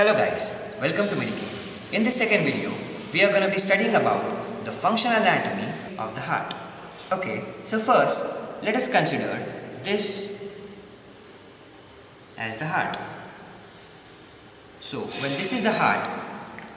Hello guys, welcome to Medicare. In this second video, we are going to be studying about the functional anatomy of the heart. Okay, so first, let us consider this as the heart. So, when this is the heart,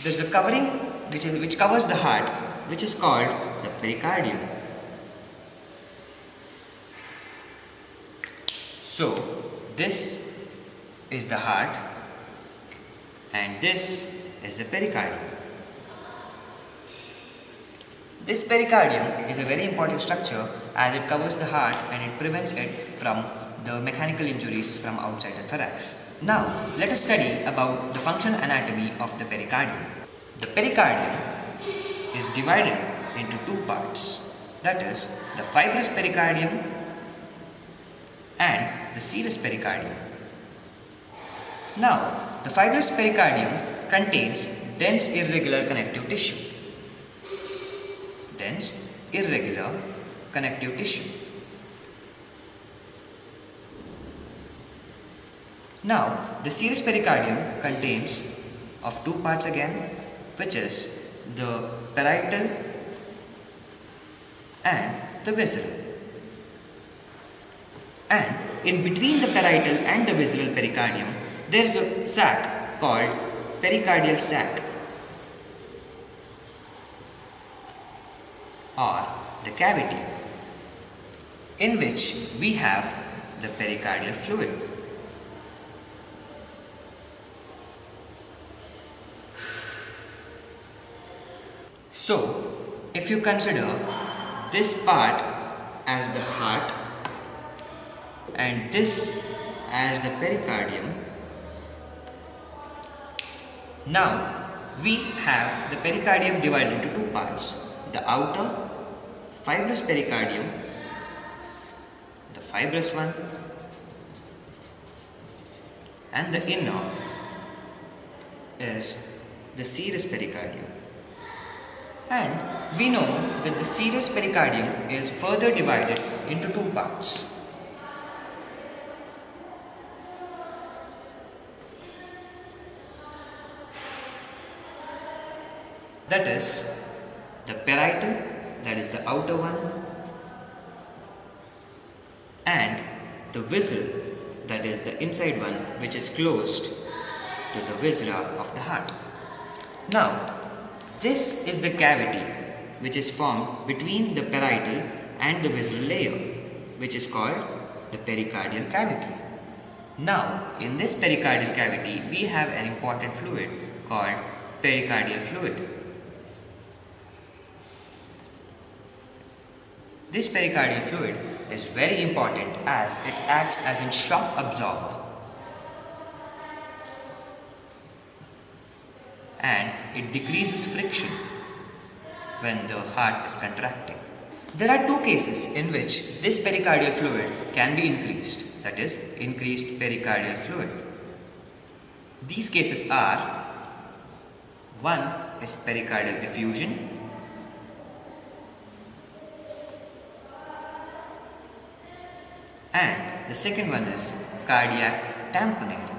there is a covering which covers the heart, which is called the pericardium. So, this is the heart and this is the pericardium. This pericardium is a very important structure as it covers the heart and it prevents it from the mechanical injuries from outside the thorax. Now, let us study about the functional anatomy of the pericardium. The pericardium is divided into two parts, that is, the fibrous pericardium and the serous pericardium. Now, the fibrous pericardium contains dense irregular connective tissue. Dense irregular connective tissue. Now, the serous pericardium contains of two parts again, which is the parietal and the visceral. And in between the parietal and the visceral pericardium, there is a sac called pericardial sac or the cavity in which we have the pericardial fluid. So, if you consider this part as the heart and this as the pericardium, now we have the pericardium divided into two parts, the outer fibrous pericardium, the fibrous one, and the inner is the serous pericardium. And we know that the serous pericardium is further divided into two parts. That is the parietal, that is the outer one, and the visceral, that is the inside one, which is closed to the viscera of the heart. Now, this is the cavity which is formed between the parietal and the visceral layer, which is called the pericardial cavity. Now, in this pericardial cavity, we have an important fluid called pericardial fluid. This pericardial fluid is very important as it acts as a shock absorber and it decreases friction when the heart is contracting. There are two cases in which this pericardial fluid can be increased, that is, increased pericardial fluid. These cases are, one is pericardial effusion, and the second one is cardiac tamponade.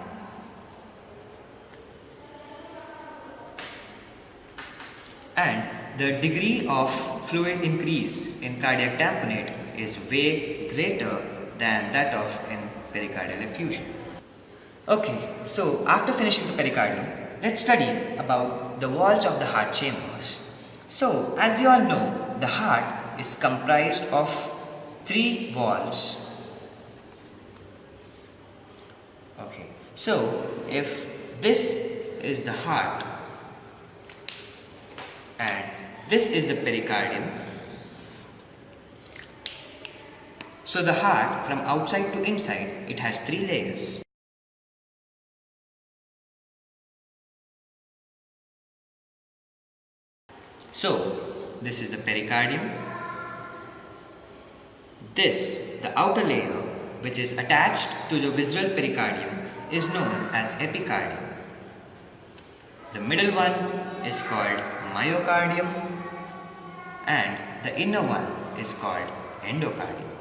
And the degree of fluid increase in cardiac tamponade is way greater than that of in pericardial effusion. Okay, so after finishing the pericardium, let's study about the walls of the heart chambers. So, as we all know, the heart is comprised of three walls. Okay, so if this is the heart and this is the pericardium, so the heart from outside to inside, it has three layers. So this is the pericardium, this, the outer layer, which is attached to the visceral pericardium, is known as epicardium. The middle one is called myocardium and the inner one is called endocardium.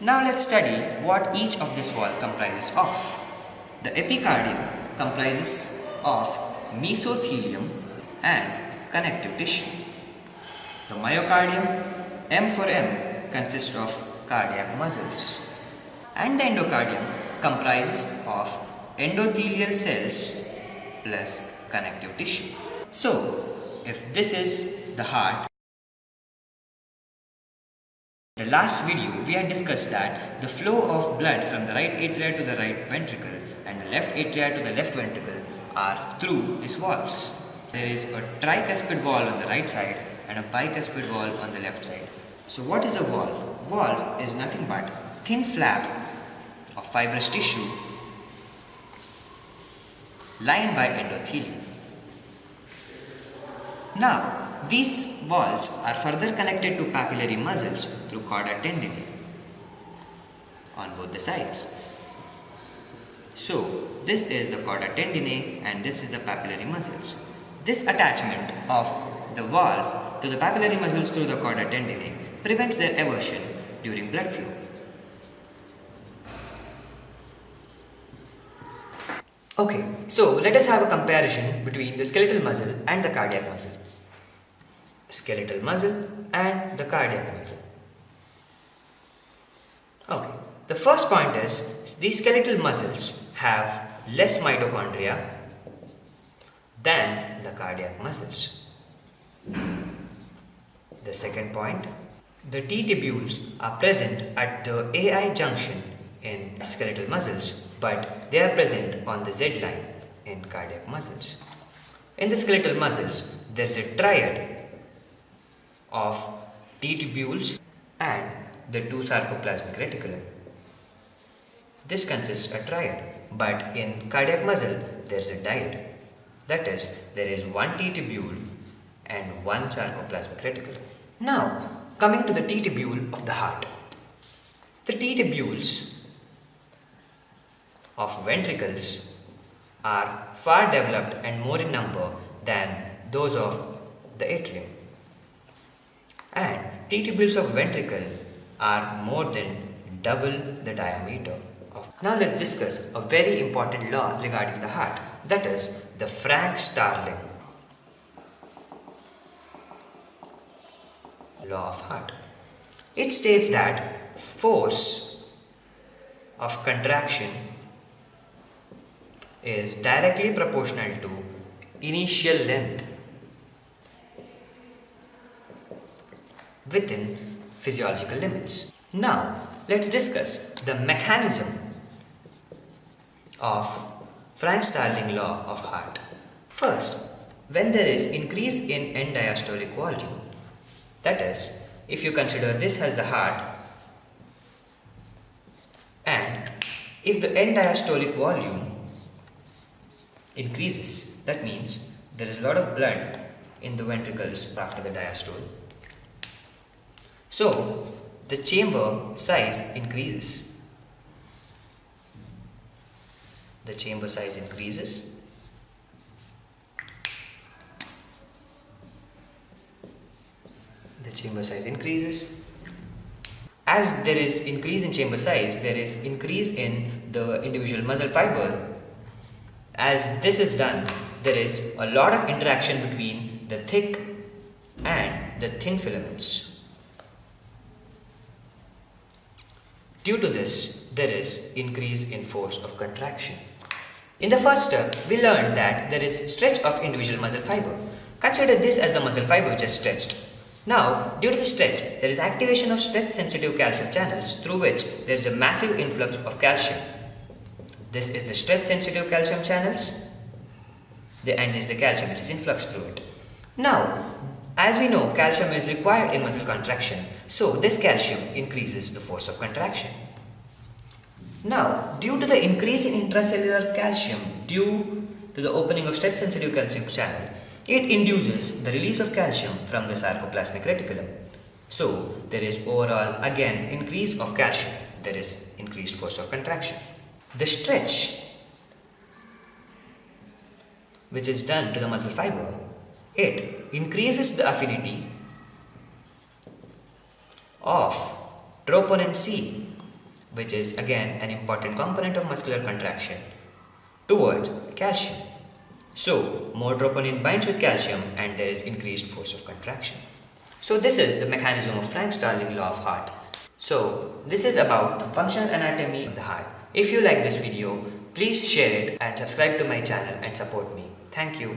Now let's study what each of this wall comprises of. The epicardium comprises of mesothelium and connective tissue. The myocardium, M for M, consists of cardiac muscles. And the endocardium comprises of endothelial cells plus connective tissue. So, if this is the heart, in the last video we had discussed that the flow of blood from the right atria to the right ventricle and the left atria to the left ventricle are through these valves. There is a tricuspid valve on the right side and a bicuspid valve on the left side. So what is a valve? Valve is nothing but thin flap of fibrous tissue lined by endothelium. Now, these valves are further connected to papillary muscles through chordae tendinae on both the sides. So, this is the chordae tendinae and this is the papillary muscles. This attachment of the valve to the papillary muscles through the chordae tendinae prevents their eversion during blood flow. Okay, so let us have a comparison between the skeletal muscle and the cardiac muscle. Skeletal muscle and the cardiac muscle. Okay, the first point is these skeletal muscles have less mitochondria than the cardiac muscles. The second point, the T-tubules are present at the AI junction in skeletal muscles, but they are present on the Z line in cardiac muscles. In the skeletal muscles, there is a triad of T-tubules and the two sarcoplasmic reticulum. This consists a triad, but in cardiac muscle there is a dyad. That is, there is one T-tubule and one sarcoplasmic reticulum. Now, coming to the T-tubule of the heart. The T-tubules of ventricles are far developed and more in number than those of the atrium. And T-tubules of ventricle are more than double the diameter of. Now let's discuss a very important law regarding the heart, that is the Frank-Starling law of heart. It states that force of contraction is directly proportional to initial length within physiological limits. Now, let's discuss the mechanism of Frank-Starling law of heart. First, when there is increase in end-diastolic volume, that is, if you consider this as the heart, and if the end-diastolic volume increases, that means there is a lot of blood in the ventricles after the diastole. So, the chamber size increases. The chamber size increases. The chamber size increases. As there is increase in chamber size, there is increase in the individual muscle fiber. As this is done, there is a lot of interaction between the thick and the thin filaments. Due to this, there is increase in force of contraction. In the first step, we learned that there is stretch of individual muscle fiber. Consider this as the muscle fiber which is stretched. Now, due to the stretch, there is activation of stretch-sensitive calcium channels through which there is a massive influx of calcium. This is the stretch-sensitive calcium channels. The end is the calcium which is influxed through it. Now, as we know, calcium is required in muscle contraction, so this calcium increases the force of contraction. Now, due to the increase in intracellular calcium due to the opening of stretch-sensitive calcium channel, it induces the release of calcium from the sarcoplasmic reticulum. So, there is overall again increase of calcium, there is increased force of contraction. The stretch which is done to the muscle fiber, it increases the affinity of troponin C which is again an important component of muscular contraction, towards calcium. So, more troponin binds with calcium and there is increased force of contraction. So this is the mechanism of Frank-Starling law of heart. So this is about the functional anatomy of the heart. If you like this video, please share it and subscribe to my channel and support me. Thank you.